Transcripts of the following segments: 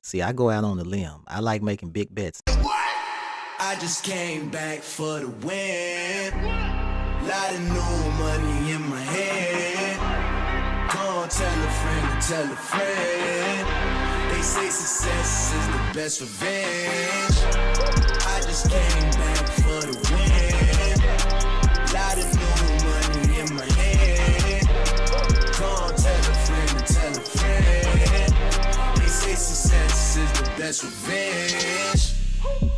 See, I go out on a limb. I like making big bets. I just came back for the win. Lot of new money in my head. Go on, tell a friend and tell a friend. They say success is the best revenge. I just came back for the win. Lot of new money in my head. Go on, tell a friend and tell a friend. They say success is the best revenge.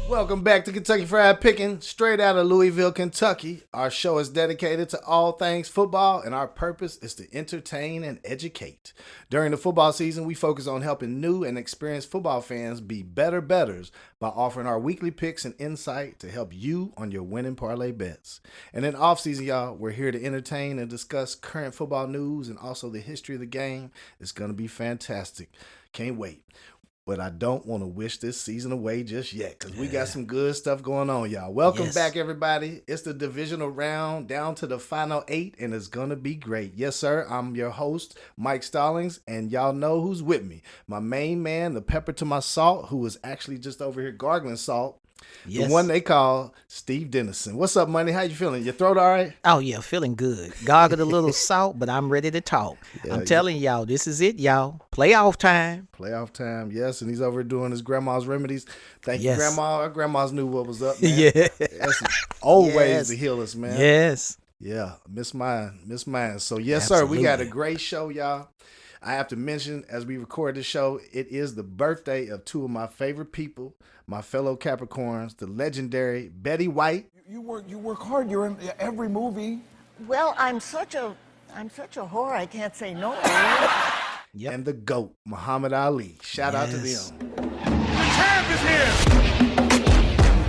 Welcome back to Kentucky Fried Pickin, straight out of Louisville, Kentucky. Our show is dedicated to all things football, and our purpose is to entertain and educate. During the football season, we focus on helping new and experienced football fans be better bettors by offering our weekly picks and insight to help you on your winning parlay bets. And in offseason, y'all, we're here to entertain and discuss current football news and also the history of the game. It's going to be fantastic. Can't wait. But I don't want to wish this season away just yet because we got some good stuff going on, y'all. Welcome back, everybody. It's the divisional round down to the final 8, and it's going to be great. Yes, sir. I'm your host, Mike Stallings, and y'all know who's with me. My main man, the pepper to my salt, who is actually just over here gargling salt. Yes. The one they call Steve Dennison. What's up, Money? How you feeling? Your throat all right? Oh, yeah, feeling good. Gargled a little salt, but I'm ready to talk. Yeah, I'm telling y'all, this is it, y'all. Playoff time. Playoff time, yes. And he's over doing his grandma's remedies. Thank you, Grandma. Our grandmas knew what was up, man. Yeah. That's old ways to heal us, man. Yes. Yeah, miss mine. So, yes, Absolutely. Sir, we got a great show, y'all. I have to mention, as we record this show, it is the birthday of two of my favorite people, my fellow Capricorns, the legendary Betty White. You work hard. You're in every movie. Well, I'm such a whore. I can't say no. Yep. And the GOAT, Muhammad Ali. Shout out to them. The champ is here.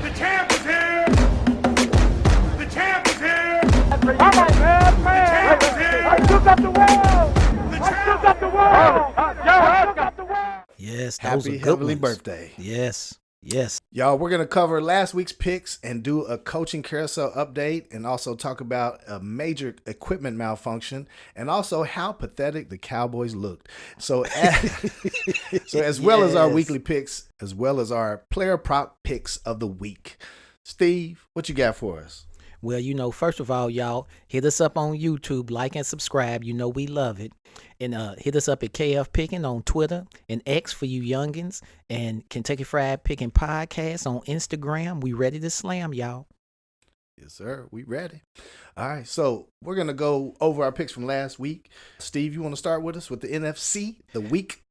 The champ is here. The champ is here. All right, man. The champ is here. I took up the world. Yes, happy heavenly birthday. Yes. Y'all, we're going to cover last week's picks and do a coaching carousel update and also talk about a major equipment malfunction and also how pathetic the Cowboys looked. So as well as our weekly picks, as well as our player prop picks of the week. Steve, what you got for us? Well, first of all, y'all, hit us up on YouTube, like and subscribe. You know we love it. And hit us up at KF Pickin on Twitter and X for you youngins. And Kentucky Fried Pickin Podcast on Instagram. We ready to slam, y'all. Yes, sir. We ready. All right, so we're going to go over our picks from last week. Steve, you want to start with us with the NFC, the week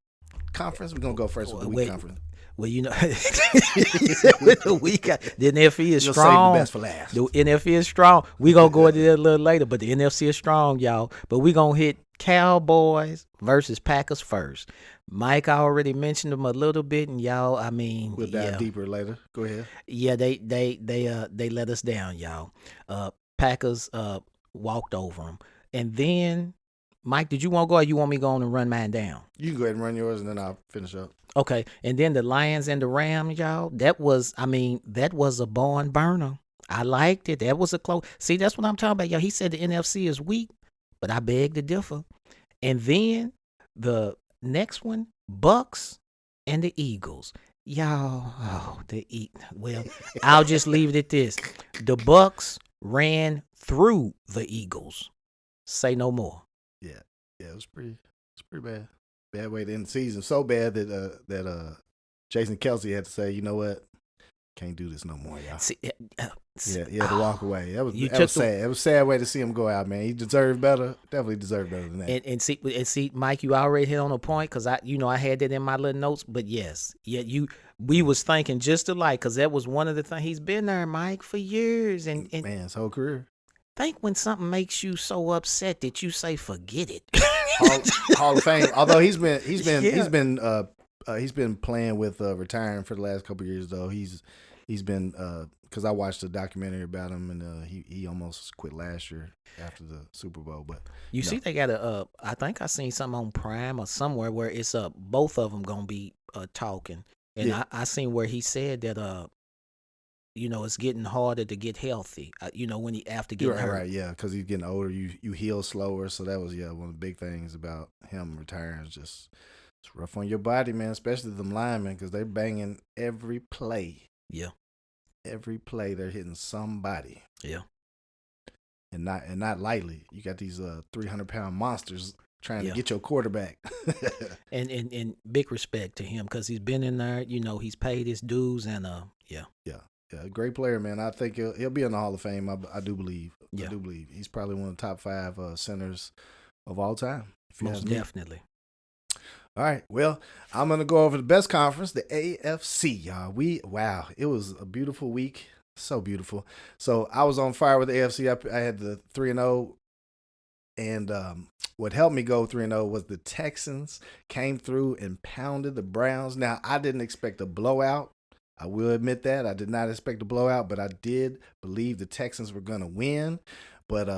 conference? We're going to go first with the week conference. Well, with the week, the NFC is strong. Save the best for last. The NFC is strong. We're going to go into that a little later, but the NFC is strong, y'all. But we're going to hit Cowboys versus Packers first. Mike, I already mentioned them a little bit, and y'all, I mean, we'll dive deeper later. Go ahead. Yeah, they let us down, y'all. Packers walked over them. And then, Mike, did you want to go or you want me to go on and run mine down? You can go ahead and run yours, and then I'll finish up. Okay, and then the Lions and the Rams, y'all, that was a barn burner. I liked it. That was a close. See, that's what I'm talking about, y'all. He said the NFC is weak, but I beg to differ. And then the next one, Bucks and the Eagles. Y'all, I'll just leave it at this. The Bucks ran through the Eagles. Say no more. Yeah, it was pretty bad. Bad way to end the season. So bad that Jason Kelsey had to say, you know what? Can't do this no more, y'all. See, he had to walk away. That was sad. It was a sad way to see him go out, man. He deserved better. Definitely deserved better than that. And see, Mike, you already hit on a point because I had that in my little notes. But yes, we was thinking just alike because that was one of the things. He's been there, Mike, for years, and man, his whole career. Think when something makes you so upset that you say, "Forget it." Hall of Fame. Although he's been playing with retiring for the last couple of years though. He's been because I watched a documentary about him and he almost quit last year after the Super Bowl. But see, they got I think I seen something on Prime or somewhere where it's both of them gonna be talking, and I seen where he said that it's getting harder to get healthy. When he after getting hurt. Right, yeah, because he's getting older. You heal slower, so that was one of the big things about him retiring is just It's rough on your body, man, especially them linemen, because they're banging every play. Yeah. Every play they're hitting somebody. Yeah. And not lightly. You got these 300-pound monsters trying Yeah. to get your quarterback. And big respect to him because he's been in there. You know, he's paid his dues and yeah. Yeah, great player, man. I think he'll be in the Hall of Fame. I do believe. Yeah. I do believe he's probably one of the top 5 centers of all time. If you Most ask me. definitely. All right. Well, I'm gonna go over the best conference, the AFC, y'all. Wow, it was a beautiful week. So beautiful. So I was on fire with the AFC. I had the 3-0. And what helped me go 3-0 was the Texans came through and pounded the Browns. Now, I didn't expect a blowout. I will admit that. I did not expect a blowout, but I did believe the Texans were going to win. But,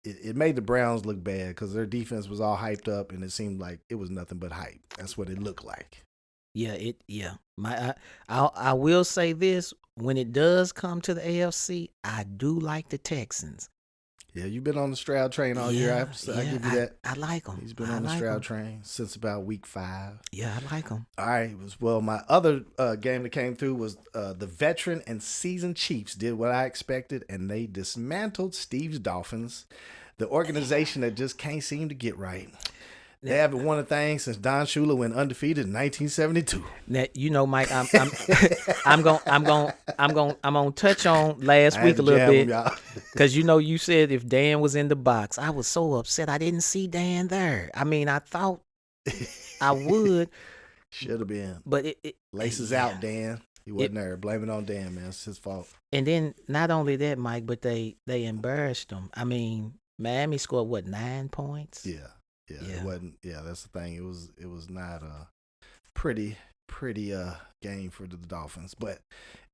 it made the Browns look bad because their defense was all hyped up, and it seemed like it was nothing but hype. That's what it looked like. Yeah. I will say this. When it does come to the AFC, I do like the Texans. Yeah, you've been on the Stroud train all year. I have to say, I give you that. I like them. He's been on the Stroud train since about week 5. Yeah, I like them. All right. Well, my other game that came through was the veteran and seasoned Chiefs did what I expected, and they dismantled Steve's Dolphins, the organization that just can't seem to get right. They haven't won a thing since Don Shula went undefeated in 1972. Now, you know, Mike, I'm gonna touch on last week a little bit because you said if Dan was in the box, I was so upset I didn't see Dan there. I mean, I thought I would. Should have been, but it laces out, Dan. He wasn't there. Blame it on Dan, man. It's his fault. And then not only that, Mike, but they embarrassed them. I mean, Miami scored 9 points? Yeah. It wasn't. Yeah, that's the thing. It was not a pretty game for the Dolphins. But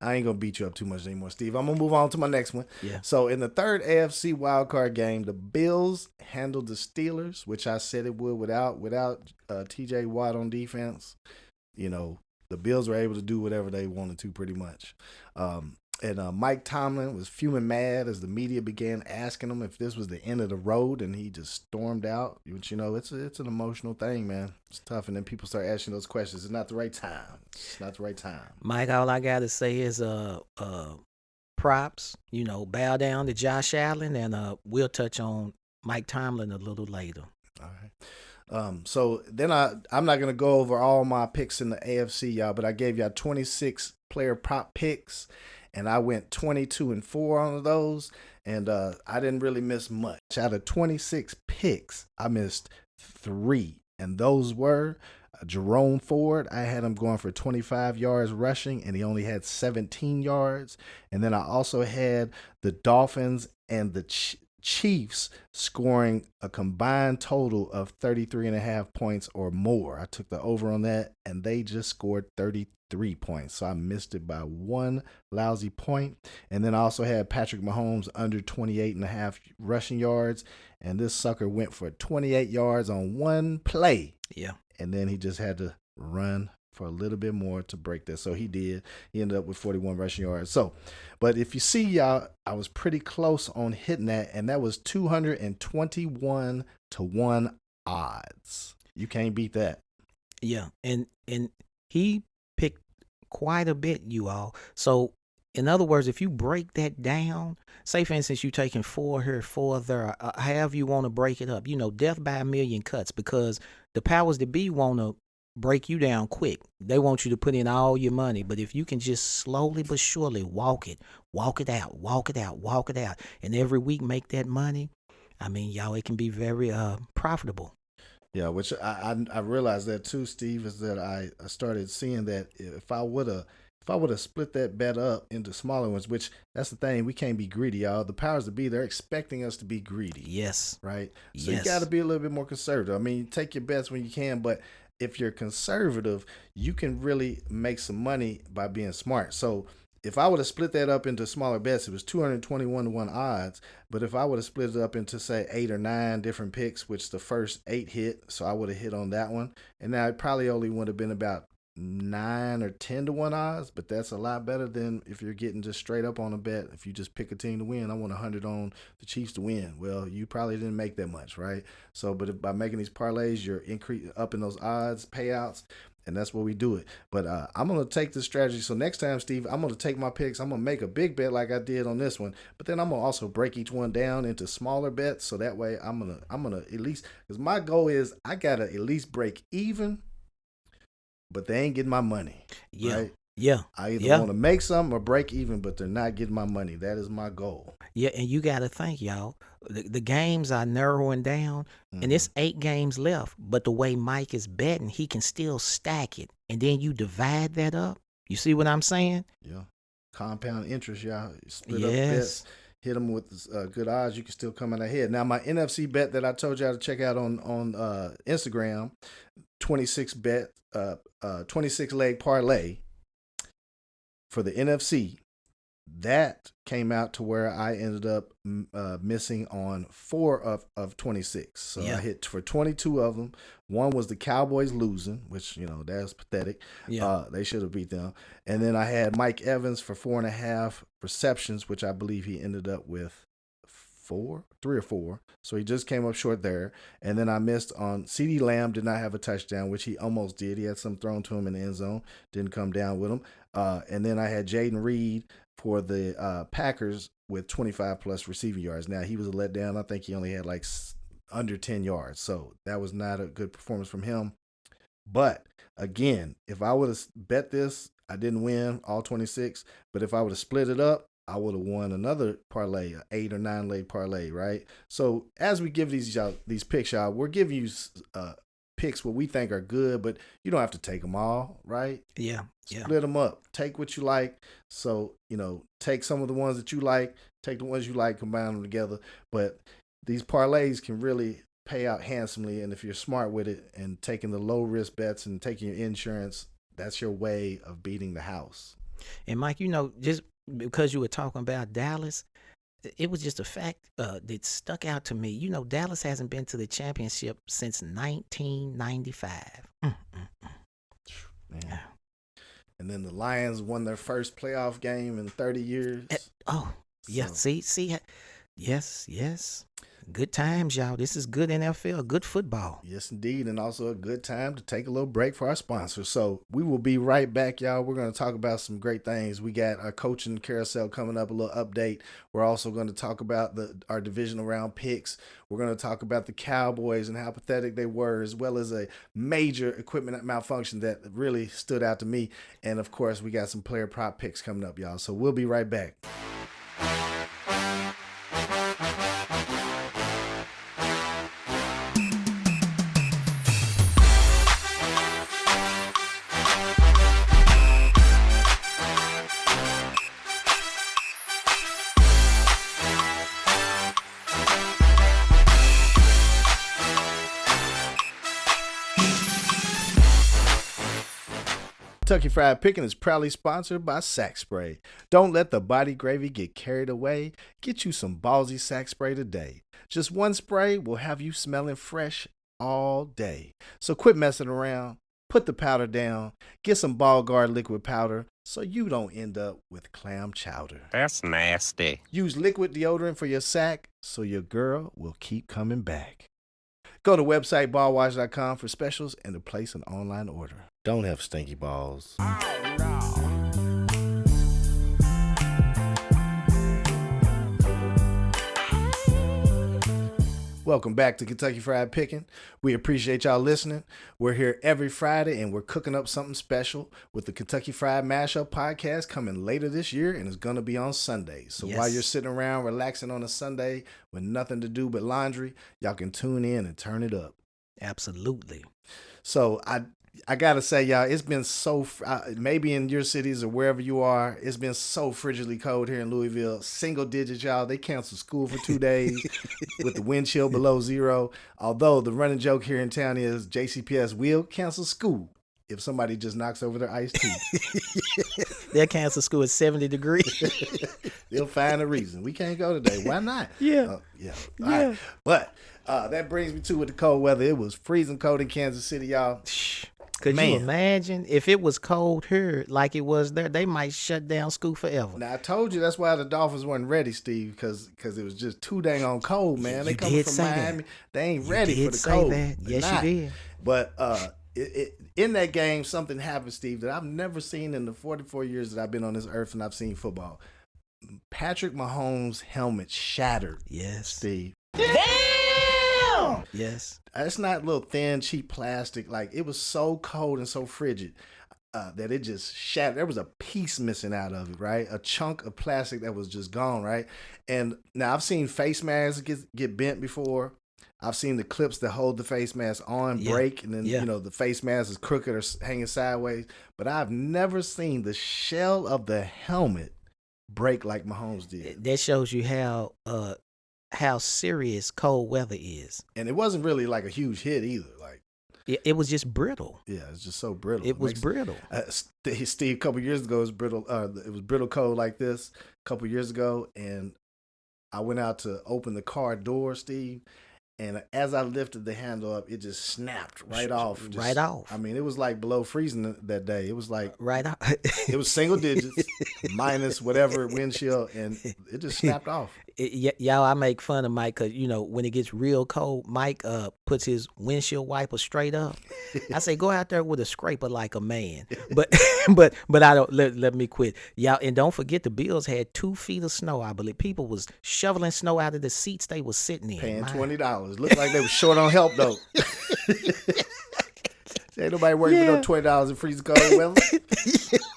I ain't gonna beat you up too much anymore, Steve. I'm gonna move on to my next one. Yeah. So in the third AFC wildcard game, the Bills handled the Steelers, which I said it would without T.J. Watt on defense. You know, the Bills were able to do whatever they wanted to, pretty much. And Mike Tomlin was fuming mad as the media began asking him if this was the end of the road, and he just stormed out. Which, it's an emotional thing, man. It's tough, and then people start asking those questions. It's not the right time. It's not the right time. Mike, all I got to say is props, bow down to Josh Allen, and we'll touch on Mike Tomlin a little later. All right. So then I'm not going to go over all my picks in the AFC, y'all, but I gave y'all 26 player prop picks. And I went 22-4 on those, and I didn't really miss much. Out of 26 picks, I missed 3, and those were Jerome Ford. I had him going for 25 yards rushing, and he only had 17 yards. And then I also had the Dolphins and the Chiefs scoring a combined total of 33.5 points or more. I took the over on that, and they just scored 33 points. So I missed it by 1 lousy point. And then I also had Patrick Mahomes under 28.5 rushing yards, and this sucker went for 28 yards on 1 play. Yeah. And then he just had to run for a little bit more to break that. So he did. He ended up with 41 rushing yards. So, but if you see, y'all, I was pretty close on hitting that, and that was 221 to 1 odds. You can't beat that. Yeah, and he picked quite a bit, you all. So, in other words, if you break that down, say, for instance, you're taking 4 here, 4 there, however you want to break it up, death by a million cuts, because the powers that be want to break you down quick. They want you to put in all your money. But if you can just slowly but surely walk it out, and every week make that money, I mean, y'all, it can be very profitable. Yeah, which I realized that too, Steve, is that I started seeing that if I would have split that bet up into smaller ones, which that's the thing, we can't be greedy, y'all. The powers that be, they're expecting us to be greedy. Yes. Right? So yes. You got to be a little bit more conservative. I mean, take your bets when you can, but if you're conservative, you can really make some money by being smart. So if I would have split that up into smaller bets, it was 221 to 1 odds. But if I would have split it up into, say, 8 or 9 different picks, which the first 8 hit, so I would have hit on that one. And now it probably only would have been about 9 or 10 to 1 odds, but that's a lot better than if you're getting just straight up on a bet. If you just pick a team to win, I want 100 on the Chiefs to win. Well, you probably didn't make that much, right? So, but by making these parlays, you're up in those odds, payouts, and that's where we do it. But I'm going to take this strategy. So next time, Steve, I'm going to take my picks. I'm going to make a big bet like I did on this one, but then I'm going to also break each one down into smaller bets. So that way I'm going to at least, because my goal is I got to at least break even, but they ain't getting my money. Yeah. Right? Yeah. I either want to make something or break even, but they're not getting my money. That is my goal. Yeah, and you got to think, y'all, the games are narrowing down, and it's 8 games left. But the way Mike is betting, he can still stack it, and then you divide that up. You see what I'm saying? Yeah. Compound interest, y'all. Split Yes. up bets. Hit them with good odds. You can still come out ahead. Now, my NFC bet that I told y'all to check out on Instagram, 26 leg parlay for the NFC. That came out to where I ended up missing on 4 of 26. So I hit for 22 of them. One was the Cowboys losing, which, that's pathetic. Yeah. They should have beat them. And then I had Mike Evans for 4.5 receptions, which I believe he ended up with 3 or 4. So he just came up short there. And then I missed on CeeDee Lamb, did not have a touchdown, which he almost did. He had some thrown to him in the end zone. Didn't come down with him. And then I had Jaden Reed for the Packers with 25 plus receiving yards. Now, he was a letdown. I think he only had like under 10 yards. So that was not a good performance from him. But again, if I would have bet this, I didn't win all 26. But if I would have split it up, I would have won another parlay, an 8 or 9 leg parlay, right? So as we give these picks, y'all, we're giving you picks what we think are good, but you don't have to take them all, right? Yeah. Split them up. Take what you like. So, take some of the ones that you like, take the ones you like, combine them together. But these parlays can really pay out handsomely. And if you're smart with it and taking the low risk bets and taking your insurance, that's your way of beating the house. And Mike, just because you were talking about Dallas, it was just a fact that stuck out to me. Dallas hasn't been to the championship since 1995. Man. And then the Lions won their first playoff game in 30 years. Yeah. See, yes. Good times, y'all. This is good NFL, good football. Yes, indeed. And also a good time to take a little break for our sponsors. So we will be right back, y'all. We're going to talk about some great things. We got our coaching carousel coming up, a little update. We're also going to talk about our divisional round picks. We're going to talk about the Cowboys and how pathetic they were, as well as a major equipment malfunction that really stood out to me. And, of course, we got some player prop picks coming up, y'all. So we'll be right back. Kentucky Fried Pickin is proudly sponsored by Sack Spray. Don't let the body gravy get carried away. Get you some ballsy Sack Spray today. Just one spray will have you smelling fresh all day. So quit messing around. Put the powder down. Get some Ball Guard liquid powder so you don't end up with clam chowder. That's nasty. Use liquid deodorant for your sack so your girl will keep coming back. Go to website ballwash.com for specials and to place an online order. Don't have stinky balls. Welcome back to Kentucky Fried Pickin. We appreciate y'all listening. We're here every Friday and we're cooking up something special with the Kentucky Fried Mashup podcast coming later this year, and it's going to be on Sundays. So while you're sitting around relaxing on a Sunday with nothing to do but laundry, y'all can tune in and turn it up. Absolutely. So I got to say, y'all, it's been so, maybe in your cities or wherever you are, it's been so frigidly cold here in Louisville. Single digits, y'all. They canceled school for 2 days with the wind chill below zero. Although the running joke here in town is JCPS will cancel school if somebody just knocks over their iced tea. They'll cancel school at 70 degrees. They'll find a reason. We can't go today. Why not? Yeah. Yeah. All right. But that brings me to with the cold weather. It was freezing cold in Kansas City, y'all. Could Man. you imagine if it was cold here like it was there? They might shut down school forever. Now I told you that's why the Dolphins weren't ready, Steve, because it was just too dang on cold, man. They You coming did from say that. Miami. They ain't You ready did for the say cold. that. They're Yes, not. you did. But in that game, something happened, Steve, that I've never seen in the 44 years that I've been on this earth and I've seen football. Patrick Mahomes' helmet shattered. Yes. Steve. Yes. It's not little thin, cheap plastic. Like, it was so cold and so frigid that it just shattered. There was a piece missing out of it, right? A chunk of plastic that was just gone, right? And now I've seen face masks get bent before. I've seen the clips that hold the face mask on break, and then the face mask is crooked or hanging sideways. But I've never seen the shell of the helmet break like Mahomes did. That shows you how serious cold weather is. And it wasn't really like a huge hit either. Like, it was just brittle. yeah, it's just so brittle. It was brittle. Steve, a couple years ago, it was brittle. It was brittle cold like this a couple years ago, and I went out to open the car door, Steve, and as I lifted the handle up, it just snapped right off. Right off. I mean, it was like below freezing that day. It was like Right off. it was single digits minus whatever wind chill, and it just snapped off. Y'all, I make fun of Mike because, when it gets real cold, Mike puts his windshield wiper straight up. I say, go out there with a scraper like a man. But I don't, let me quit. Y'all, and don't forget the Bills had 2 feet of snow, I believe. People was shoveling snow out of the seats they was sitting in. Paying $20. Looked like they were short on help, though. Ain't nobody working for no $20 in freezing cold weather.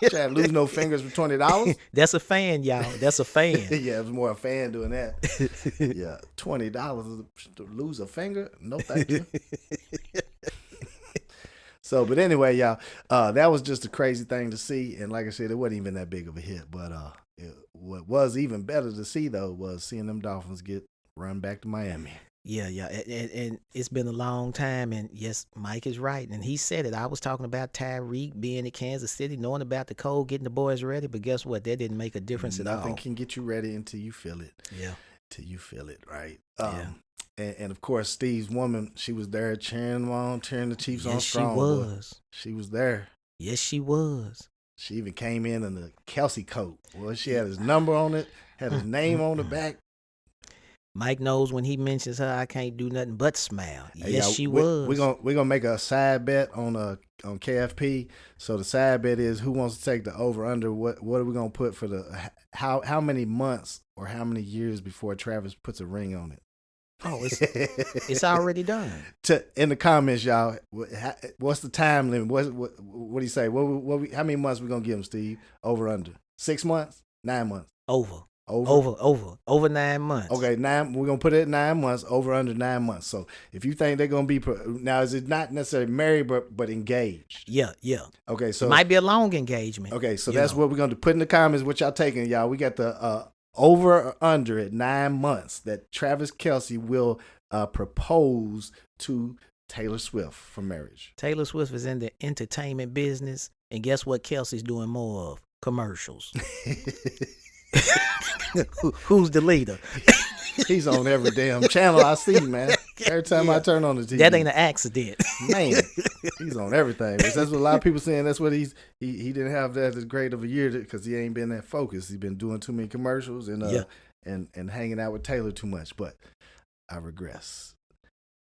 Trying to lose no fingers for $20. That's a fan, y'all. That's a fan. Yeah, it was more a fan doing that. Yeah, $20 to lose a finger? No, thank you. So, but anyway, y'all, that was just a crazy thing to see. And like I said, it wasn't even that big of a hit. But what was even better to see, though, was seeing them Dolphins get run back to Miami. Yeah. And it's been a long time. And yes, Mike is right. And he said it. I was talking about Tyreek being in Kansas City, knowing about the cold, getting the boys ready. But guess what? That didn't make a difference at all. Nothing can get you ready until you feel it. Yeah. Till you feel it, right? Yeah. And of course, Steve's woman, she was there cheering them on, cheering the Chiefs on Yes, strong. she was. She was there. Yes, she was. She even came in the Kelsey coat. Well, she had his number on it, had his name on the back. Mike knows when he mentions her, I can't do nothing but smile. Hey, yes, y'all, she was. We're gonna make a side bet on KFP. So the side bet is who wants to take the over under. What are we gonna put for the how many months or how many years before Travis puts a ring on it? Oh, it's already done. In the comments, y'all, what's the time limit? What do you say? How many months we gonna give him, Steve? Over under 6 months, 9 months. Over 9 months. Okay, 9. We're gonna put it at 9 months. Over under 9 months. So if you think they're gonna be now, is it not necessarily married but engaged? Yeah. Okay, so it might be a long engagement. Okay, so that's what we're gonna put in the comments. What y'all taking, y'all? We got the over or under at 9 months that Travis Kelce will propose to Taylor Swift for marriage. Taylor Swift is in the entertainment business, and guess what Kelsey's doing more of? Commercials. Who's the leader? He's on every damn channel I see, man. Every time I turn on the TV. That ain't an accident. Man, he's on everything. That's what a lot of people saying. That's what he didn't have that as great of a year because he ain't been that focused. He's been doing too many commercials and hanging out with Taylor too much. But I regress.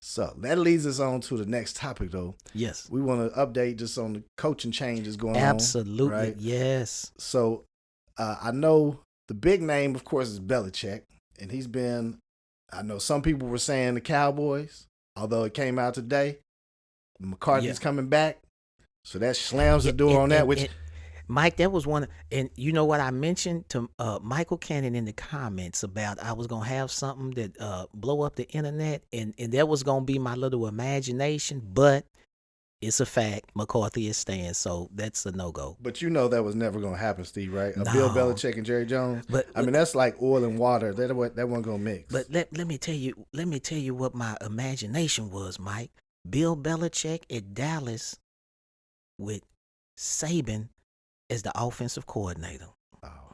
So that leads us on to the next topic, though. Yes. We want to update just on the coaching changes going on. Absolutely. Right? Yes. So I know the big name, of course, is Belichick. And he's been, I know some people were saying the Cowboys, although it came out today. McCarthy's coming back. So that slams the door on that. Which Mike, that was one. And you know what I mentioned to Michael Cannon in the comments about I was going to have something that blow up the internet. And that was going to be my little imagination. But it's a fact. McCarthy is staying, so that's a no-go. But you know that was never going to happen, Steve, right? No. Bill Belichick and Jerry Jones. But I mean, that's like oil and water. That wasn't going to mix. But let me tell you what my imagination was, Mike. Bill Belichick at Dallas with Saban as the offensive coordinator. Oh,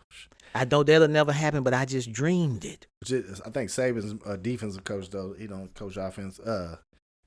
I know that'll never happen, but I just dreamed it. I think Saban's a defensive coach, though. He don't coach offense.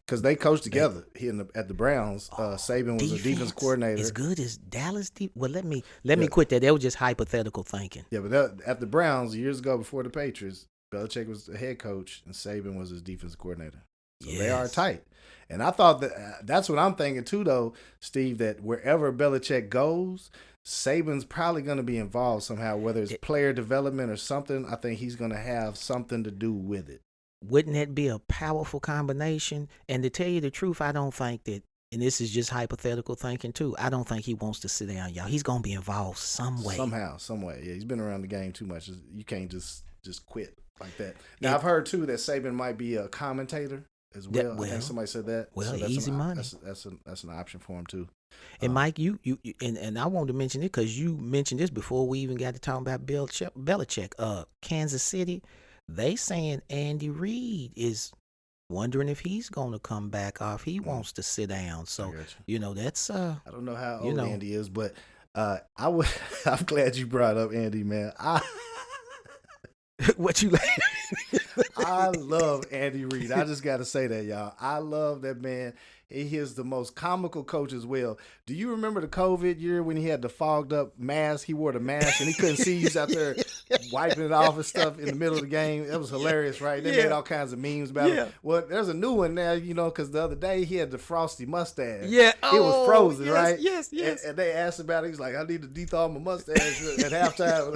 because they coached together at the Browns. Saban was a defense coordinator. As good as Dallas. Well, let me quit that. That was just hypothetical thinking. Yeah, but at the Browns years ago before the Patriots, Belichick was the head coach and Saban was his defense coordinator. So they are tight. And I thought that's what I'm thinking too, though, Steve, that wherever Belichick goes, Saban's probably going to be involved somehow, whether it's player development or something. I think he's going to have something to do with it. Wouldn't that be a powerful combination? And to tell you the truth, I don't think that, and this is just hypothetical thinking too, I don't think he wants to sit down, y'all. He's going to be involved some way. Somehow, some way. Yeah, he's been around the game too much. You can't just quit like that. Now, I've heard too that Saban might be a commentator as well. I think somebody said that. Well, so that's easy money. That's an option for him too. And Mike, you and I wanted to mention it because you mentioned this before we even got to talk about Belichick. Kansas City, they saying Andy Reid is wondering if he's going to come back or if he wants to sit down. So that's I don't know how old Andy is, but I'm glad you brought up Andy, man. What you like? I love Andy Reid. I just got to say that, y'all. I love that man. He is the most comical coach as well. Do you remember the COVID year when he had the fogged up mask? He wore the mask and he couldn't see. He was out there wiping it off and stuff in the middle of the game. That was hilarious, right? They made all kinds of memes about it. Well, there's a new one now, because the other day he had the frosty mustache. Yeah. He was frozen, right? Yes. And they asked about it. He's like, I need to de-thaw my mustache at halftime.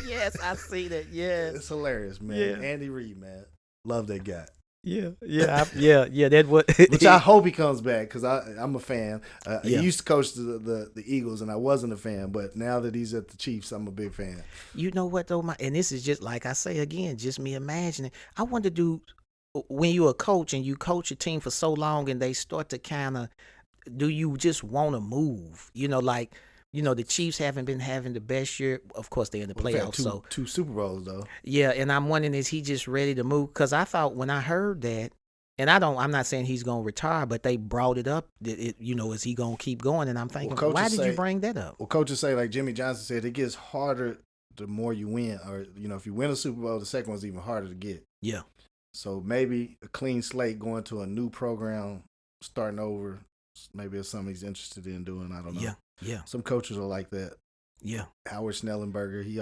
Yes, I see that. Yes. It's hilarious, man. Yeah. Andy Reid, man. Love that guy. Yeah. That what. Which I hope he comes back because I'm a fan. He used to coach the Eagles, and I wasn't a fan. But now that he's at the Chiefs, I'm a big fan. You know what though, and this is just like I say again, just me imagining. I wonder, when you're a coach and you coach a team for so long, and they start to kind of, do you just want to move? The Chiefs haven't been having the best year. Of course, they're in the playoffs. Two Super Bowls, though. Yeah, and I'm wondering, is he just ready to move? Because I thought when I heard that, and I'm not saying he's going to retire, but they brought it up, is he going to keep going? And I'm thinking, why did you bring that up? Well, coaches say, like Jimmy Johnson said, it gets harder the more you win. Or, if you win a Super Bowl, the second one's even harder to get. Yeah. So maybe a clean slate going to a new program, starting over, maybe it's something he's interested in doing. I don't know. Yeah. Some coaches are like that. Yeah. Howard Schnellenberger, he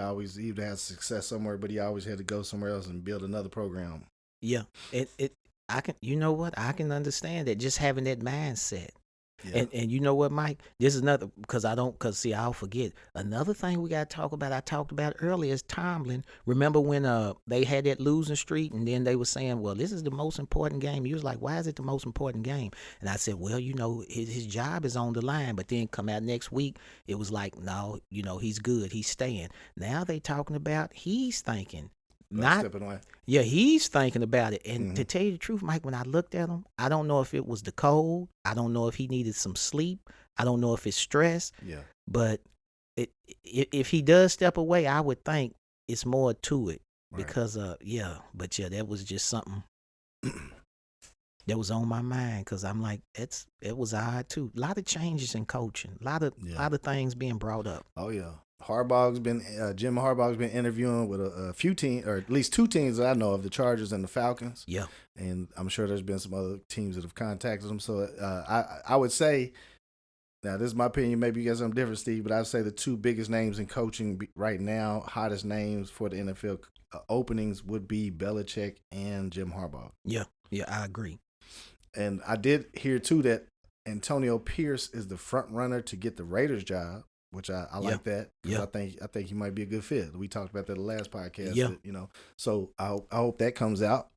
had success somewhere, but he always had to go somewhere else and build another program. Yeah. I can understand that, just having that mindset. Yeah. And you know what, Mike? This is another, I'll forget. Another thing we got to talk about, I talked about earlier, is Tomlin. Remember when they had that losing streak, and then they were saying, well, this is the most important game. He was like, why is it the most important game? And I said, well, his job is on the line. But then come out next week, it was like, no, he's good. He's staying. Now they talking about he's thinking. Stepping away. Yeah, he's thinking about it. And to tell you the truth, Mike, when I looked at him, I don't know if it was the cold. I don't know if he needed some sleep. I don't know if it's stress. Yeah. But if he does step away, I would think it's more to it. Right. Because, that was just something that was on my mind, because I'm like, it was odd too. A lot of changes in coaching. A lot of things being brought up. Oh, yeah. Jim Harbaugh's been interviewing with a few teams, or at least two teams that I know of, the Chargers and the Falcons. Yeah. And I'm sure there's been some other teams that have contacted him. So I would say, now this is my opinion, maybe you got something different, Steve, but I'd say the two biggest names in coaching right now, hottest names for the NFL openings, would be Belichick and Jim Harbaugh. Yeah, I agree. And I did hear, too, that Antonio Pierce is the front runner to get the Raiders job, which I like that. Yeah. I think he might be a good fit. We talked about that in the last podcast. Yeah. So I hope that comes out.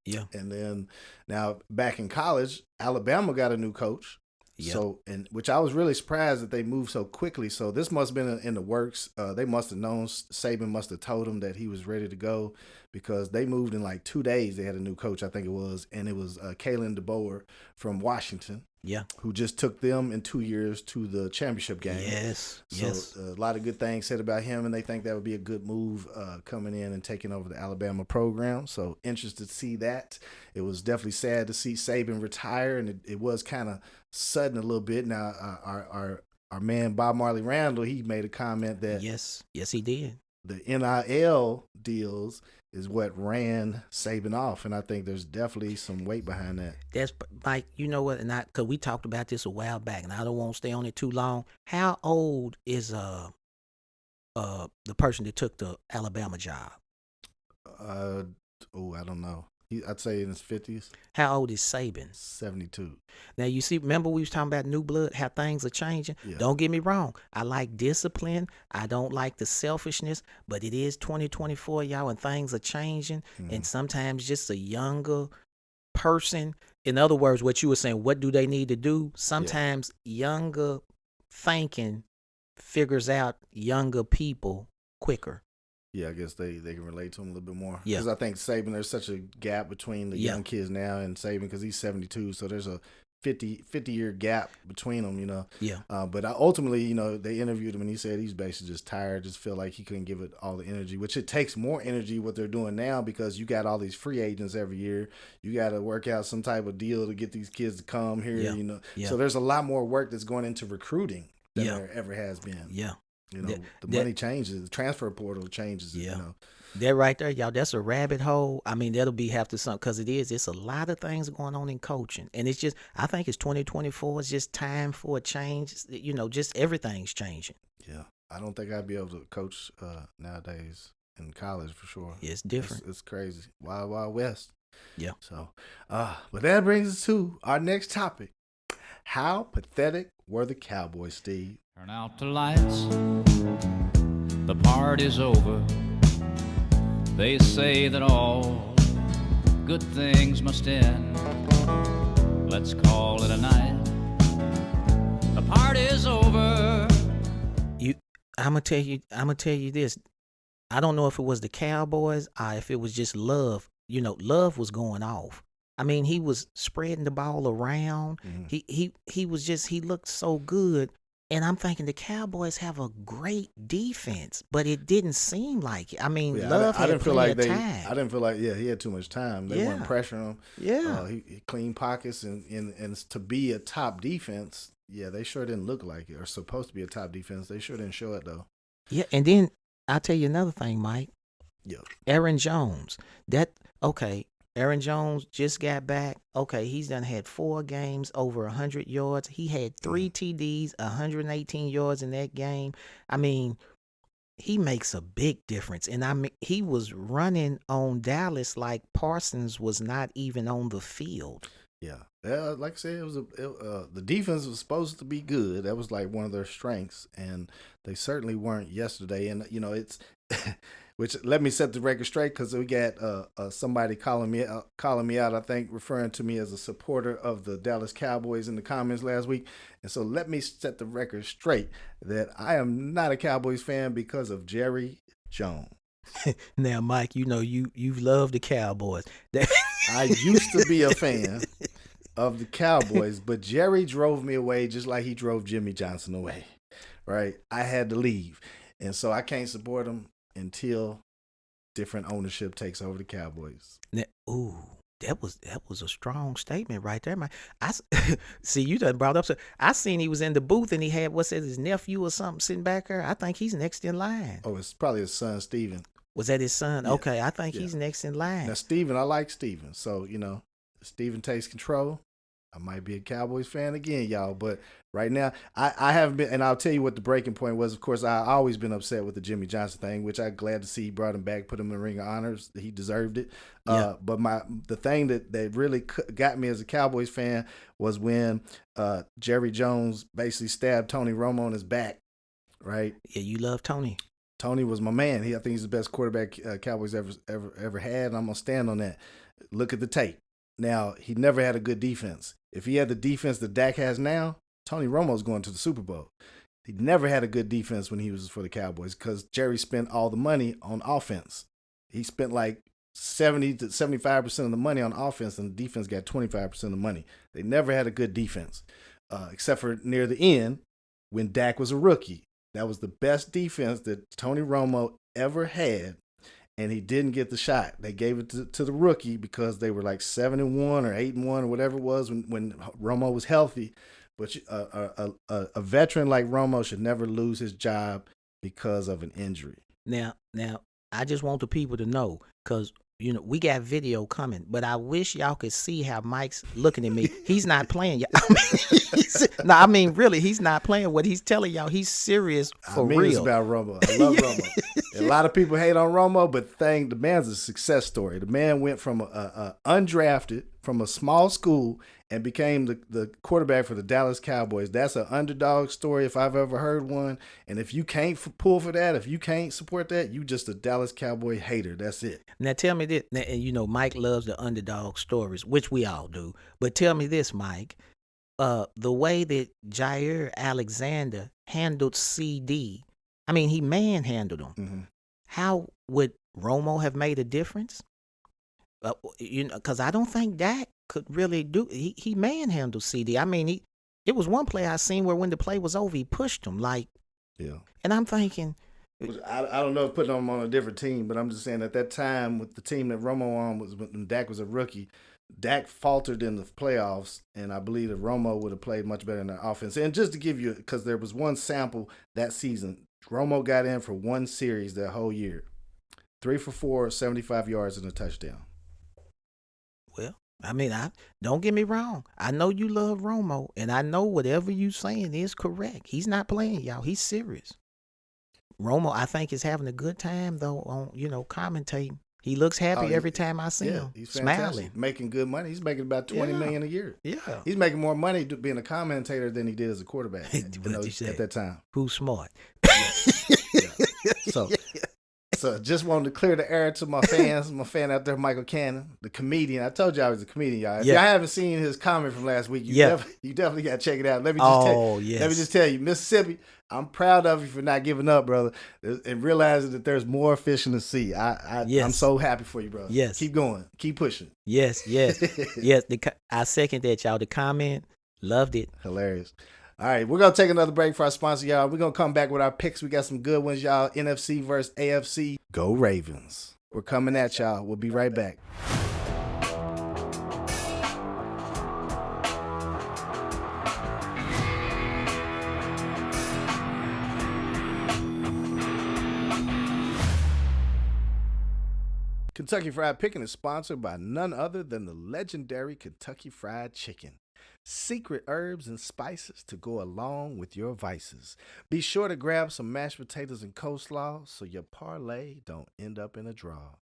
Yeah. And then now back in college, Alabama got a new coach. Yeah. So, which I was really surprised that they moved so quickly. So this must have been in the works. They must have known. Saban must have told them that he was ready to go, because they moved in like 2 days. They had a new coach, I think it was, and it was Kalen DeBoer from Washington. Yeah. Who just took them in 2 years to the championship game. Yes. So a lot of good things said about him, and they think that would be a good move coming in and taking over the Alabama program. So interested to see that. It was definitely sad to see Saban retire, and it was kind of sudden a little bit. Now our man Bob Marley Randall, he made a comment that yes he did. the NIL deals is what ran Saban off, and I think there's definitely some weight behind that. That's Mike. You know what? And because we talked about this a while back, and I don't want to stay on it too long. How old is the person that took the Alabama job? I don't know. I'd say in his 50s. How old is Saban? 72. Now, you see, remember we was talking about new blood, how things are changing? Yeah. Don't get me wrong. I like discipline. I don't like the selfishness, but it is 2024, y'all, and things are changing. And sometimes just a younger person, in other words, what you were saying, what do they need to do? Sometimes younger thinking figures out younger people quicker. Yeah, I guess they can relate to him a little bit more. Yeah. Because I think Saban, there's such a gap between the young kids now and Saban because he's 72. So there's a 50-year gap between them, you know. Yeah. But ultimately, you know, they interviewed him and he said he's basically just tired, just feel like he couldn't give it all the energy, which it takes more energy what they're doing now because you got all these free agents every year. You got to work out some type of deal to get these kids to come here, you know. Yeah. So there's a lot more work that's going into recruiting than there ever has been. Yeah. You know, the money changes, the transfer portal changes. Yeah. You know. That right there, y'all, that's a rabbit hole. I mean, that'll be after something because it's a lot of things going on in coaching. And it's just, I think it's 2024. It's just time for a change. You know, just everything's changing. Yeah. I don't think I'd be able to coach nowadays in college for sure. It's different. It's crazy. Wild, Wild West. Yeah. So, but that brings us to our next topic. How pathetic were the Cowboys, Steve? Turn out the lights, the party's over. They say that all good things must end. Let's call it a night. The party's over. I'm gonna tell you this. I don't know if it was the Cowboys or if it was just Love. You know, Love was going off. I mean, he was spreading the ball around. Mm-hmm. He was just, he looked so good. And I'm thinking the Cowboys have a great defense, but it didn't seem like it. I mean, Love had plenty of time. I didn't feel like he had too much time. They weren't pressuring him. Yeah. He cleaned pockets and to be a top defense, they sure didn't look like it. Or supposed to be a top defense. They sure didn't show it though. Yeah, and then I'll tell you another thing, Mike. Yeah. Aaron Jones. Aaron Jones just got back. Okay, he's done had 4 games over 100 yards. He had 3 TDs, 118 yards in that game. I mean, he makes a big difference. And I mean, he was running on Dallas like Parsons was not even on the field. Yeah, like I said, it was the defense was supposed to be good. That was like one of their strengths, and they certainly weren't yesterday. And you know, it's which let me set the record straight because we got somebody calling me out. I think referring to me as a supporter of the Dallas Cowboys in the comments last week. And so let me set the record straight that I am not a Cowboys fan because of Jerry Jones. Now, Mike, you know you've loved the Cowboys. I used to be a fan of the Cowboys, but Jerry drove me away just like he drove Jimmy Johnson away, right? I had to leave. And so I can't support him until different ownership takes over the Cowboys. Now, that was a strong statement right there, man. See, you done brought up. I seen he was in the booth and he had, his nephew or something sitting back there. I think he's next in line. Oh, it's probably his son, Steven. Was that his son? Yeah. Okay, I think he's next in line. Now, Steven, I like Steven. So, you know, Steven takes control. I might be a Cowboys fan again, y'all. But right now, I haven't been, and I'll tell you what the breaking point was. Of course, I've always been upset with the Jimmy Johnson thing, which I'm glad to see he brought him back, put him in the Ring of Honors. He deserved it. Yeah. But the thing that really got me as a Cowboys fan was when Jerry Jones basically stabbed Tony Romo on his back, right? Yeah, you love Tony. Tony was my man. I think he's the best quarterback Cowboys ever had, and I'm going to stand on that. Look at the tape. Now, he never had a good defense. If he had the defense that Dak has now, Tony Romo's going to the Super Bowl. He never had a good defense when he was for the Cowboys because Jerry spent all the money on offense. He spent like 70 to 75% of the money on offense, and the defense got 25% of the money. They never had a good defense, except for near the end when Dak was a rookie. That was the best defense that Tony Romo ever had, and he didn't get the shot. They gave it to the rookie because they were like 7-1 or 8-1 or whatever it was when Romo was healthy. But a veteran like Romo should never lose his job because of an injury. Now, I just want the people to know, because we got video coming, but I wish y'all could see how Mike's looking at me. He's not playing. I mean, really, he's not playing. What he's telling y'all, he's serious for real. It's about Romo. I love Romo. A lot of people hate on Romo, but the man's a success story. The man went from a undrafted, from a small school, and became the quarterback for the Dallas Cowboys. That's an underdog story if I've ever heard one. And if you can't pull for that, if you can't support that, you just a Dallas Cowboy hater. That's it. Now tell me this, and Mike loves the underdog stories, which we all do. But tell me this, Mike, the way that Jair Alexander handled CD, I mean, he manhandled him. Mm-hmm. How would Romo have made a difference? Because I don't think Dak could really do. He manhandled CD. I mean, it was one play I seen where when the play was over, he pushed him Yeah. And I'm thinking, I don't know if putting him on a different team, but I'm just saying at that time with the team that Romo on was when Dak was a rookie. Dak faltered in the playoffs, and I believe that Romo would have played much better in the offense. And just to give you, because there was one sample that season, Romo got in for one series that whole year. 3 for 4, 75 yards and a touchdown. well, I mean, don't get me wrong. I know you love Romo, and I know whatever you saying is correct. He's not playing, y'all. He's serious. Romo, I think, is having a good time though on commentating. He looks happy every time I see him. He's fantastic. Smiling, making good money. He's making about $20 million a year. Yeah, He's making more money being a commentator than he did as a quarterback What you said. at that time. Who's smart? So just wanted to clear the air to my fans, my fan out there, Michael Cannon, the comedian. I told y'all I was a comedian, y'all. If y'all haven't seen his comment from last week, you definitely got to check it out. Let me just tell you, Mississippi, I'm proud of you for not giving up, brother, and realizing that there's more fish in the sea. I'm so happy for you, brother. Yes. Keep going. Keep pushing. Yes. I second that, y'all. The comment, loved it. Hilarious. All right, we're going to take another break for our sponsor, y'all. We're going to come back with our picks. We got some good ones, y'all. NFC versus AFC. Go Ravens. We're coming at y'all. We'll be right back. Kentucky Fried Pickin is sponsored by none other than the legendary Kentucky Fried Chicken. Secret herbs and spices to go along with your vices. Be sure to grab some mashed potatoes and coleslaw so your parlay don't end up in a draw.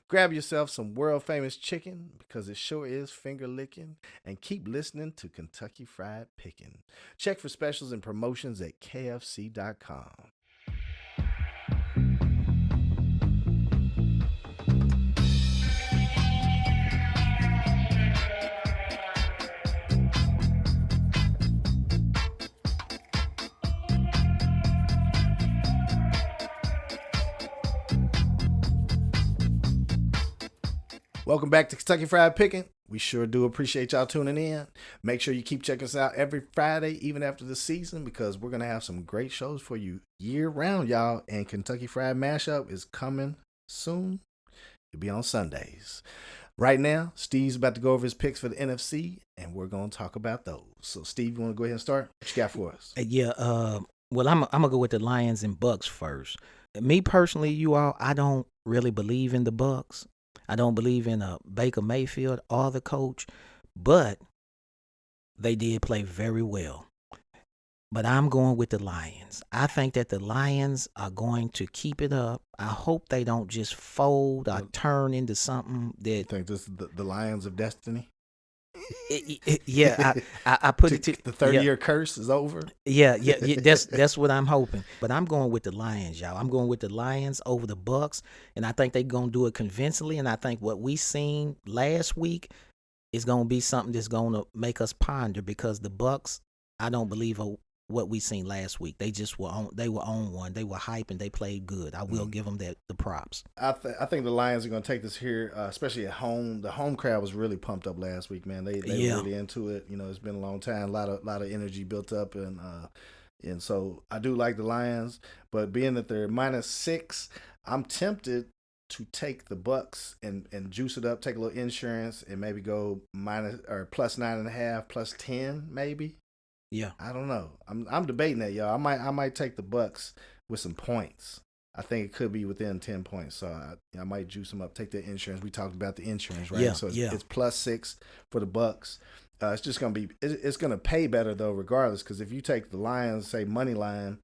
Grab yourself some world-famous chicken because it sure is finger-licking, and keep listening to Kentucky Fried Pickin. Check for specials and promotions at kfc.com. Welcome back to Kentucky Fried Pickin. We sure do appreciate y'all tuning in. Make sure you keep checking us out every Friday, even after the season, because we're going to have some great shows for you year-round, y'all. And Kentucky Fried Mashup is coming soon. It'll be on Sundays. Right now, Steve's about to go over his picks for the NFC, and we're going to talk about those. So, Steve, you want to go ahead and start? What you got for us? Well, I'm going to go with the Lions and Bucks first. Me personally, you all, I don't really believe in the Bucks. I don't believe in Baker Mayfield or the coach, but they did play very well. But I'm going with the Lions. I think that the Lions are going to keep it up. I hope they don't just fold or turn into something that... You think this is the Lions of Destiny? I put it to... The 30-year curse is over? Yeah, that's what I'm hoping. But I'm going with the Lions, y'all. I'm going with the Lions over the Bucks, and I think they're going to do it convincingly, and I think what we seen last week is going to be something that's going to make us ponder, because the Bucks, I don't believe what we seen last week. They just were on. They were on one. They were hype and they played good. I will give them the props. I think the Lions are going to take this here, especially at home. The home crowd was really pumped up last week, man. They were really into it. You know, it's been a long time. A lot of energy built up, and so I do like the Lions. But being that they're -6, I'm tempted to take the Bucks and juice it up, take a little insurance, and maybe go +9.5, +10, maybe. Yeah, I don't know. I'm debating that, y'all. I might take the Bucks with some points. I think it could be within 10 points. So I might juice them up. Take the insurance. We talked about the insurance, right? Yeah, So yeah. it's +6 for the Bucks. It's just gonna be. It's gonna pay better though, regardless. Because if you take the Lions, say money line,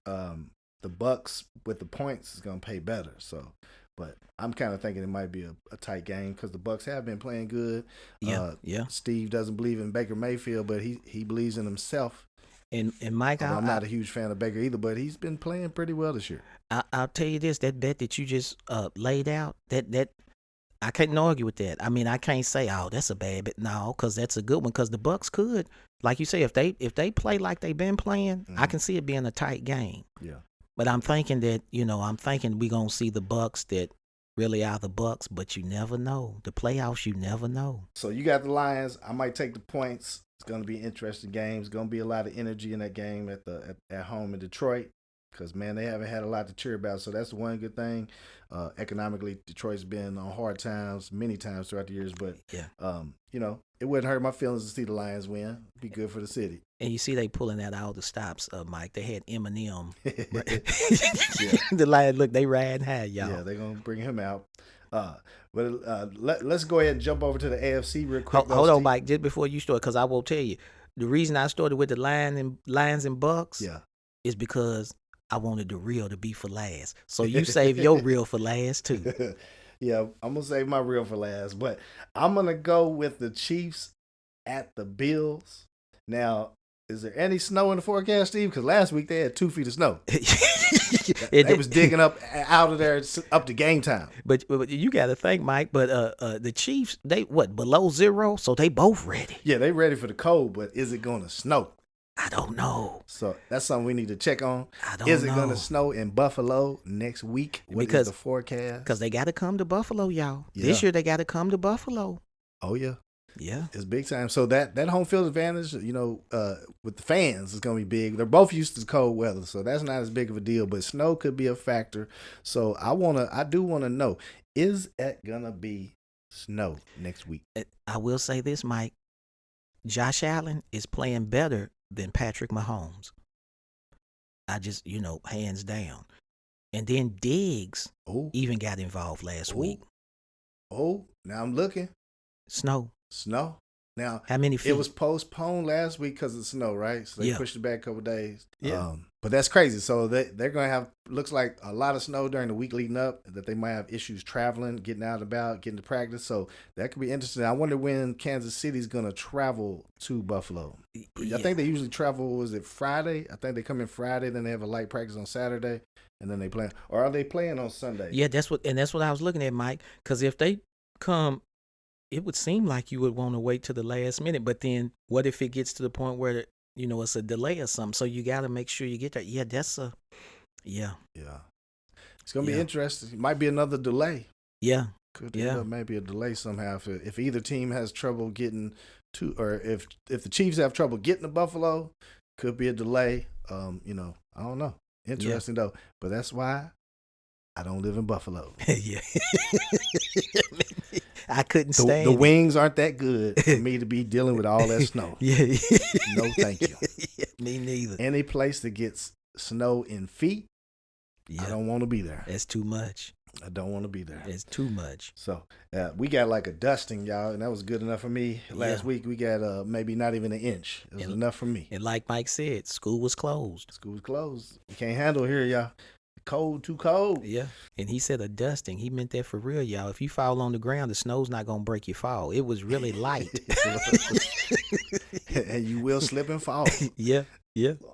the Bucks with the points is gonna pay better. So, but I'm kind of thinking it might be a tight game because the Bucks have been playing good. Yeah. Steve doesn't believe in Baker Mayfield, but he believes in himself. And Mike, I'm not a huge fan of Baker either, but he's been playing pretty well this year. I'll tell you this: that bet that you just laid out, that I can't argue with that. I mean, I can't say, oh, that's a bad bet. No, because that's a good one. Because the Bucks could, like you say, if they play like they've been playing, I can see it being a tight game. Yeah. But I'm thinking that we gonna see the Bucks that really are the Bucks. But you never know. The playoffs, you never know. So you got the Lions. I might take the points. It's going to be an interesting game. It's going to be a lot of energy in that game at home in Detroit because, man, they haven't had a lot to cheer about. So that's one good thing. Economically, Detroit's been on hard times many times throughout the years. But, it wouldn't hurt my feelings to see the Lions win. It'd be good for the city. And you see they pulling out all the stops, Mike. They had Eminem. Yeah. The Lions, look, they riding high, y'all. Yeah, they're going to bring him out. Let's go ahead and jump over to the AFC real quick. Hold on, Mike, just before you start, because I will tell you, the reason I started with the Lions and Bucks is because I wanted the real to be for last. So you save your real for last, too. Yeah, I'm going to save my real for last, but I'm going to go with the Chiefs at the Bills. Now, is there any snow in the forecast, Steve? Because last week they had 2 feet of snow. They was digging up out of there up to game time. But you got to think, Mike. But the Chiefs, they below 0, so they both ready. Yeah, they ready for the cold. But is it going to snow? I don't know. So that's something we need to check on. I don't know. Is it know. going to snow in Buffalo next week? What is the forecast? Because they got to come to Buffalo, y'all. Yeah. This year they got to come to Buffalo. Oh yeah. Yeah, it's big time. So that home field advantage, with the fans is going to be big. They're both used to cold weather, so that's not as big of a deal. But snow could be a factor. So I do want to know, is it gonna be snow next week? I will say this, Mike. Josh Allen is playing better than Patrick Mahomes. I just, hands down. And then Diggs even got involved last week. Oh, now I'm looking. Snow. Now, how many feet? It was postponed last week because of snow, right? So they pushed it back a couple of days. Yeah. But that's crazy. So they're going to have, looks like a lot of snow during the week leading up, that they might have issues traveling, getting out and about, getting to practice. So that could be interesting. I wonder when Kansas City's going to travel to Buffalo. I think they usually travel, was it Friday? I think they come in Friday, then they have a light practice on Saturday, and then they play. Or are they playing on Sunday? Yeah, that's what I was looking at, Mike. Because if they come, it would seem like you would want to wait to the last minute, but then what if it gets to the point where, it's a delay or something? So you got to make sure you get there. Yeah, yeah. It's going to be interesting. It might be another delay. Yeah. Could end up maybe a delay somehow. If either team has trouble getting to, or if the Chiefs have trouble getting to Buffalo, could be a delay. I don't know. Interesting though. But that's why I don't live in Buffalo. Yeah. I couldn't stand the wings aren't that good for me to be dealing with all that snow. Yeah. No, thank you. Me neither. Any place that gets snow in feet, I don't want to be there. That's too much. I don't want to be there. It's too much. So we got like a dusting, y'all, and that was good enough for me. Last week we got maybe not even an inch. It was enough for me. And like Mike said, school was closed. We can't handle it here, y'all. Cold, too cold. Yeah. And he said a dusting. He meant that for real, y'all. If you fall on the ground, the snow's not going to break your fall. It was really light. And you will slip and fall. Yeah.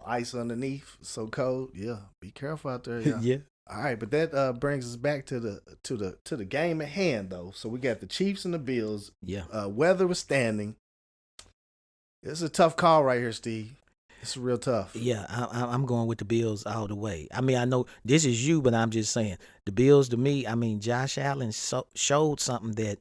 Ice underneath, so cold. Yeah. Be careful out there, y'all. Yeah. All right, but that brings us back to the game at hand, though. So we got the Chiefs and the Bills. Yeah. Weather withstanding. It's a tough call right here, Steve. It's real tough. Yeah, I'm going with the Bills all the way. I mean, I know this is you, but I'm just saying the Bills to me. I mean, Josh Allen showed something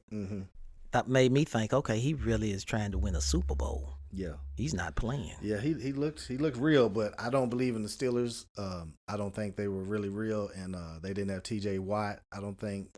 that made me think, okay, he really is trying to win a Super Bowl. Yeah, he's not playing. Yeah, he looked real, but I don't believe in the Steelers. I don't think they were really real, and they didn't have T.J. Watt. I don't think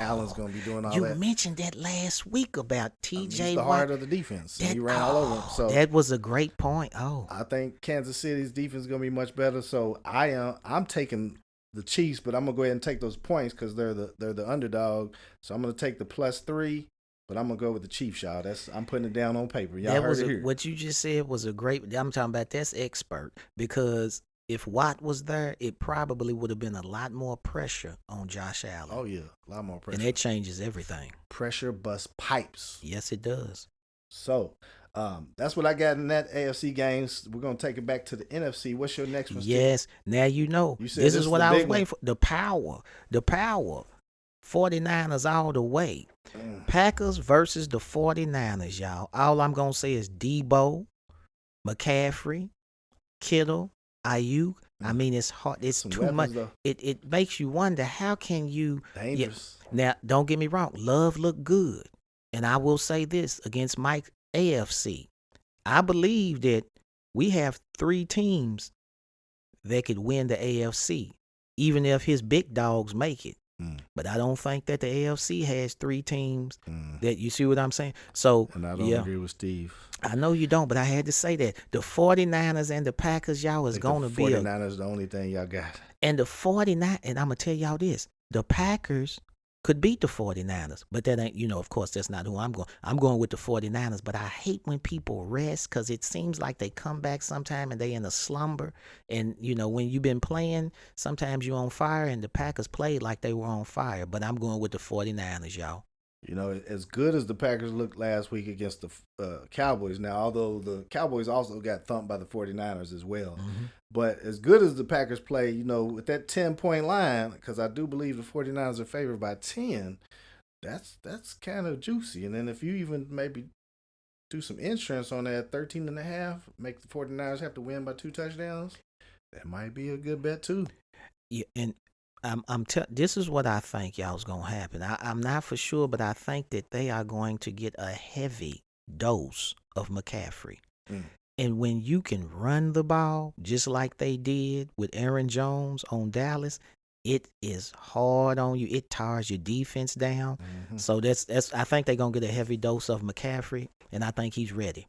Allen's going to be doing all that. You mentioned that last week about T.J. He's the Watt. heart of the defense. He ran all over him. So that was a great point. Oh, I think Kansas City's defense is going to be much better. So I'm taking the Chiefs, but I'm gonna go ahead and take those points because they're the underdog. So I'm gonna take the +3, but I'm gonna go with the Chiefs, y'all. I'm putting it down on paper. Y'all heard it here. What you just said was a great. I'm talking about that's expert, because if Watt was there, it probably would have been a lot more pressure on Josh Allen. Oh yeah, a lot more pressure. And that changes everything. Pressure bust pipes. Yes, it does. So that's what I got in that AFC games. We're gonna take it back to the NFC. What's your next one? Yes. Steve? Now you know. You said this is what I was big waiting one. for. The power. 49ers all the way. Packers versus the 49ers, y'all. All I'm gonna say is Debo, McCaffrey, Kittle, Ayuk. I mean, it's hard. It's Some too weapons, much. though. It makes you wonder, how can you? Dangerous. Now, don't get me wrong. Love looked good, and I will say this against Mike AFC. I believe that we have 3 teams that could win the AFC, even if his big dogs make it. But I don't think that the AFC has 3 teams that, you see what I'm saying? So, And I don't agree with Steve. I know you don't, but I had to say that. The 49ers and the Packers, y'all, is going to be the 49ers the only thing y'all got. And the 49ers, and I'm going to tell y'all this, the Packers could beat the 49ers, but that ain't, of course, that's not who I'm going. I'm going with the 49ers, but I hate when people rest, because it seems like they come back sometime and they in a slumber. And, when you've been playing, sometimes you're on fire, and the Packers played like they were on fire, but I'm going with the 49ers, y'all. As good as the Packers looked last week against the Cowboys, now, although the Cowboys also got thumped by the 49ers as well, but as good as the Packers play, with that 10-point line, because I do believe the 49ers are favored by 10, that's kind of juicy. And then if you even maybe do some insurance on that 13.5, make the 49ers have to win by 2 touchdowns, that might be a good bet too. Yeah, and this is what I think y'all's gonna happen. I'm not for sure, but I think that they are going to get a heavy dose of McCaffrey. And when you can run the ball just like they did with Aaron Jones on Dallas, it is hard on you. It tires your defense down. So that's I think they're gonna get a heavy dose of McCaffrey, and I think he's ready.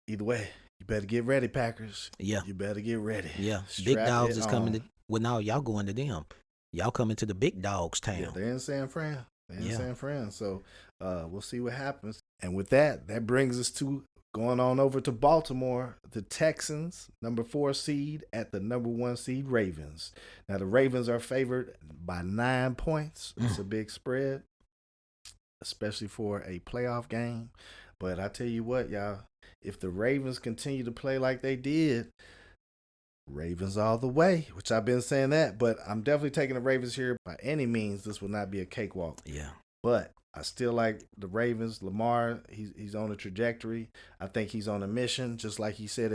Either way, you better get ready, Packers. Yeah. You better get ready. Yeah. Strap Big dogs it is coming on. well, now y'all going to them. Y'all coming to the big dogs town. Yeah, they're in San Fran. San Fran. So we'll see what happens. And with that brings us to going on over to Baltimore. The Texans, number 4 seed at the number 1 seed Ravens. Now the Ravens are favored by 9 points. It's a big spread, especially for a playoff game. But I tell you what, y'all, if the Ravens continue to play like they did, Ravens all the way, which I've been saying that, but I'm definitely taking the Ravens here. By any means, this will not be a cakewalk. Yeah. But I still like the Ravens. Lamar, he's on a trajectory. I think he's on a mission, just like he said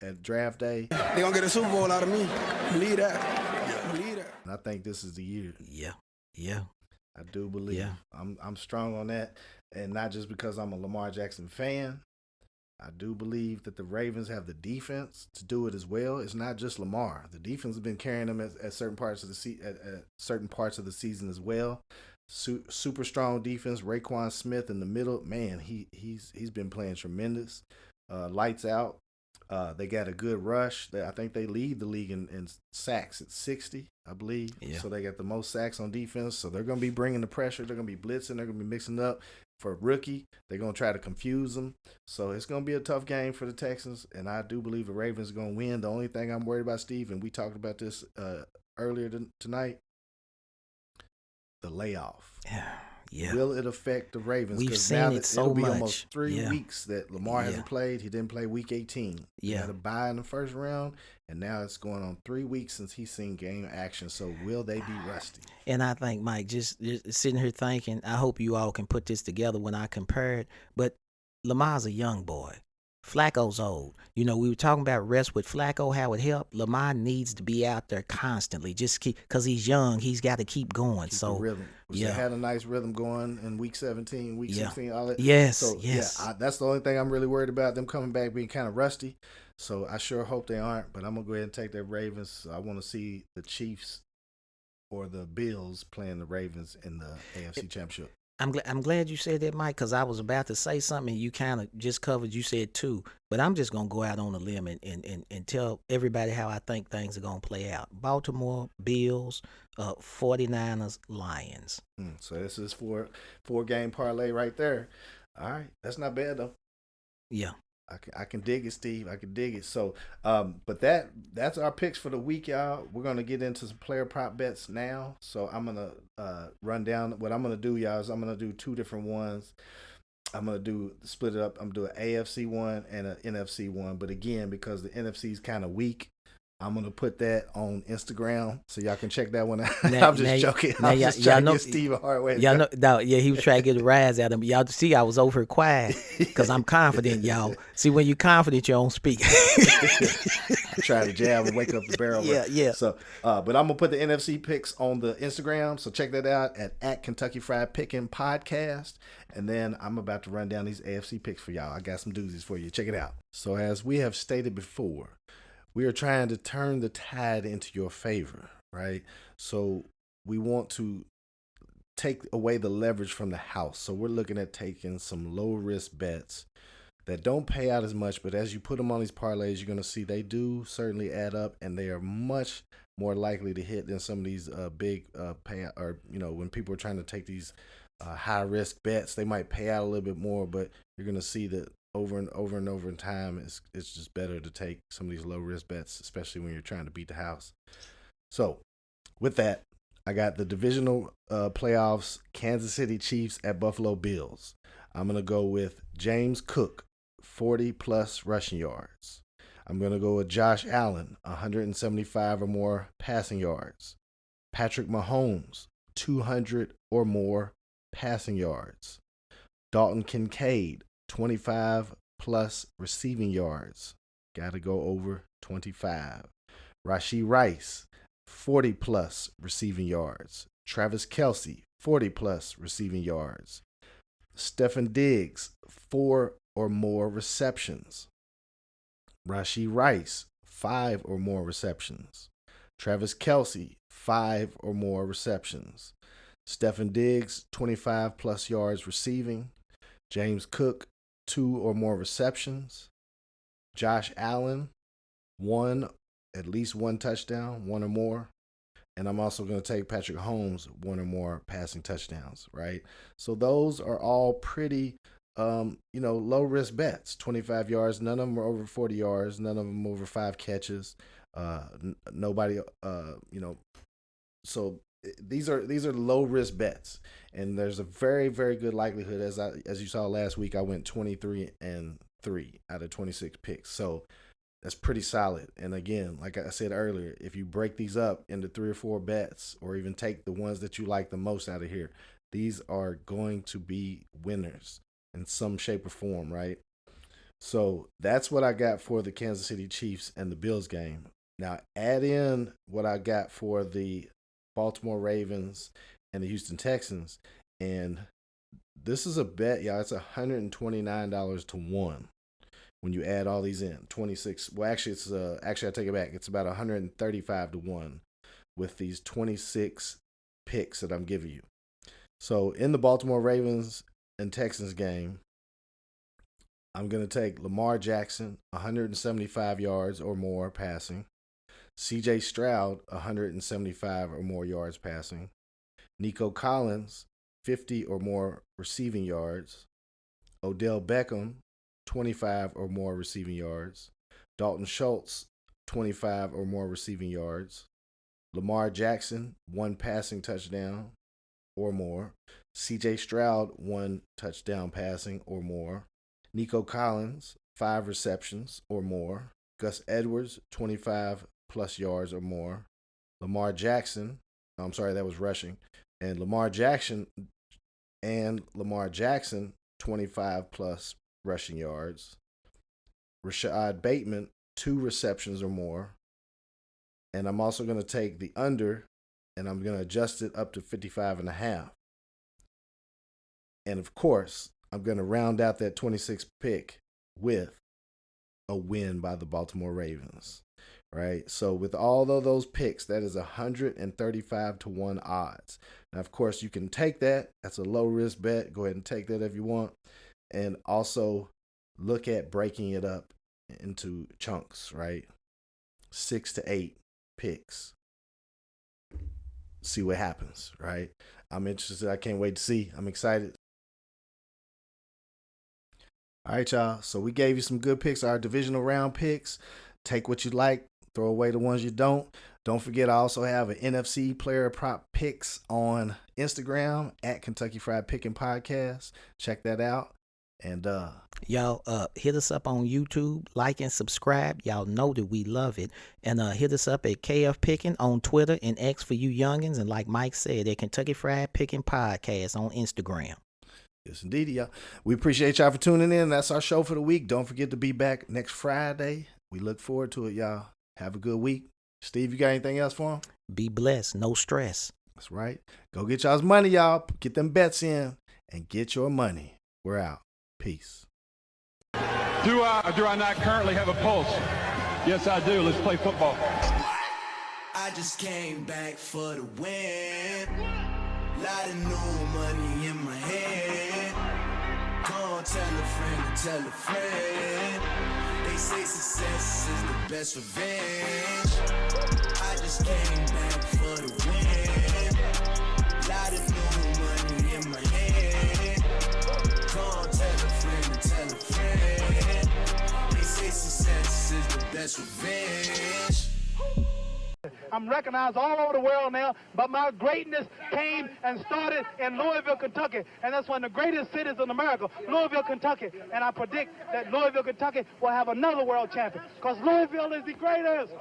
at draft day. They're going to get a Super Bowl out of me. Believe that. Believe that. And I think this is the year. Yeah. I do believe. Yeah. I'm strong on that. And not just because I'm a Lamar Jackson fan. I do believe that the Ravens have the defense to do it as well. It's not just Lamar. The defense has been carrying them at certain parts of the season as well. Super strong defense. Raekwon Smith in the middle, man, he's been playing tremendous. Lights out. They got a good rush. I think they lead the league in sacks at 60, I believe. Yeah. So they got the most sacks on defense. So they're going to be bringing the pressure. They're going to be blitzing. They're going to be mixing up. For a rookie, they're going to try to confuse them. So it's going to be a tough game for the Texans, and I do believe the Ravens are going to win. The only thing I'm worried about, Steve, and we talked about this earlier tonight, the layoff. Yeah. Will it affect the Ravens? We've 'Cause seen now it that so it'll be much. almost 3 weeks that Lamar hasn't played. He didn't play week 18. He had a bye in the first round, and now it's going on 3 weeks since he's seen game action. So will they be rusty? And I think, Mike, just sitting here thinking, I hope you all can put this together when I compare it. But Lamar's a young boy. Flacco's old. We were talking about rest with Flacco, how it helped. Lamar needs to be out there constantly, just because he's young. He's got to keep going. Keep the rhythm. They had a nice rhythm going in week 17, week 16, all that. Yes, so, yes. That's the only thing I'm really worried about, them coming back being kind of rusty. So I sure hope they aren't, but I'm going to go ahead and take that Ravens. I want to see the Chiefs or the Bills playing the Ravens in the AFC Championship. I'm glad you said that, Mike, because I was about to say something and you kind of just covered. You said 2, but I'm just gonna go out on a limb and tell everybody how I think things are gonna play out. Baltimore Bills, 49ers, Lions. So this is four game parlay right there. All right, that's not bad though. Yeah. I can dig it, Steve. I can dig it. So, but that's our picks for the week, y'all. We're gonna get into some player prop bets now. So I'm gonna run down what I'm gonna do, y'all. Is I'm gonna do 2 different ones. I'm gonna split it up. I'm gonna do an AFC one and an NFC one. But again, because the NFC is kind of weak, I'm gonna put that on Instagram so y'all can check that one out. I'm just joking. I'm just trying to give Steve a hard way. Y'all know, he was trying to get a rise out of me. Y'all see, I was over here quiet because I'm confident, y'all. See, when you're confident, you don't speak. I'm trying to jab and wake up the barrel. Yeah. So, but I'm gonna put the NFC picks on the Instagram. So check that out at KentuckyFried Pickin podcast. And then I'm about to run down these AFC picks for y'all. I got some doozies for you. Check it out. So as we have stated before, we are trying to turn the tide into your favor, right? So we want to take away the leverage from the house. So we're looking at taking some low risk bets that don't pay out as much, but as you put them on these parlays, you're going to see they do certainly add up, and they are much more likely to hit than some of these big payout, or when people are trying to take these high risk bets, they might pay out a little bit more, but you're going to see that over and over and over in time, it's just better to take some of these low risk bets, especially when you're trying to beat the house. So with that, I got the divisional playoffs, Kansas City Chiefs at Buffalo Bills. I'm going to go with James Cook, 40-plus rushing yards. I'm going to go with Josh Allen, 175 or more passing yards. Patrick Mahomes, 200 or more passing yards. Dalton Kincaid, 25-plus receiving yards. Got to go over 25. Rashee Rice, 40-plus receiving yards. Travis Kelce, 40-plus receiving yards. Stefon Diggs, 4 or more receptions. Rashee Rice, 5 or more receptions. Travis Kelce, 5 or more receptions. Stefon Diggs, 25-plus yards receiving. James Cook, 2 or more receptions. Josh Allen, at least one touchdown, 1 or more. And I'm also going to take Patrick Mahomes, 1 or more passing touchdowns, right? So those are all pretty, low risk bets. 25 yards, none of them are over 40 yards, none of them over 5 catches. Nobody, so these are low risk bets, and there's a very, very good likelihood. As you saw last week, I went 23-3 out of 26 picks. So that's pretty solid. And again, like I said earlier, if you break these up into 3 or 4 bets, or even take the ones that you like the most out of here, these are going to be winners in some shape or form, right? So that's what I got for the Kansas City Chiefs and the Bills game. Now add in what I got for the Baltimore Ravens and the Houston Texans, and this is a bet, y'all. It's $129 to 1. When you add all these in, 26. Well, actually, I take it back. It's about 135 to 1 with these 26 picks that I'm giving you. So in the Baltimore Ravens and Texans game, I'm going to take Lamar Jackson, 175 yards or more passing. C.J. Stroud, 175 or more yards passing. Nico Collins, 50 or more receiving yards. Odell Beckham, 25 or more receiving yards. Dalton Schultz, 25 or more receiving yards. Lamar Jackson, 1 passing touchdown or more. C.J. Stroud, 1 touchdown passing or more. Nico Collins, 5 receptions or more. Gus Edwards, 25-plus yards or more. Lamar Jackson, that was rushing. And Lamar Jackson, 25-plus rushing yards. Rashad Bateman, 2 receptions or more. And I'm also going to take the under, and I'm going to adjust it up to 55.5. And of course, I'm going to round out that 26 pick with a win by the Baltimore Ravens, right? So with all of those picks, that is 135 to 1 odds. Now, of course, you can take that. That's a low risk bet. Go ahead and take that if you want. And also look at breaking it up into chunks, right? 6 to 8 picks. See what happens, right? I'm interested. I can't wait to see. I'm excited. All right, y'all. So we gave you some good picks, our divisional round picks. Take what you like, throw away the ones you don't. Don't forget, I also have an NFC player prop picks on Instagram at KentuckyFried Pickin Podcast. Check that out. And y'all hit us up on YouTube, like and subscribe. Y'all know that we love it. And hit us up at KF Pickin on Twitter and X for you youngins. And like Mike said, at Kentucky Fried Pickin Podcast on Instagram. Yes, indeed, y'all. We appreciate y'all for tuning in. That's our show for the week. Don't forget to be back next Friday. We look forward to it, y'all. Have a good week. Steve, you got anything else for him? Be blessed. No stress. That's right. Go get y'all's money, y'all. Get them bets in and get your money. We're out. Peace. Do I not currently have a pulse? Yes, I do. Let's play football. I just came back for the win. Lot of new money in my head. Go on, tell a friend and tell a friend. They say success is the best revenge. I just came back for the win. Lot of new money in my head. Go on, tell a friend and tell a friend. They say success is the best revenge. I'm recognized all over the world now, but my greatness came and started in Louisville, Kentucky, and that's one of the greatest cities in America, Louisville, Kentucky. And I predict that Louisville, Kentucky will have another world champion, because Louisville is the greatest.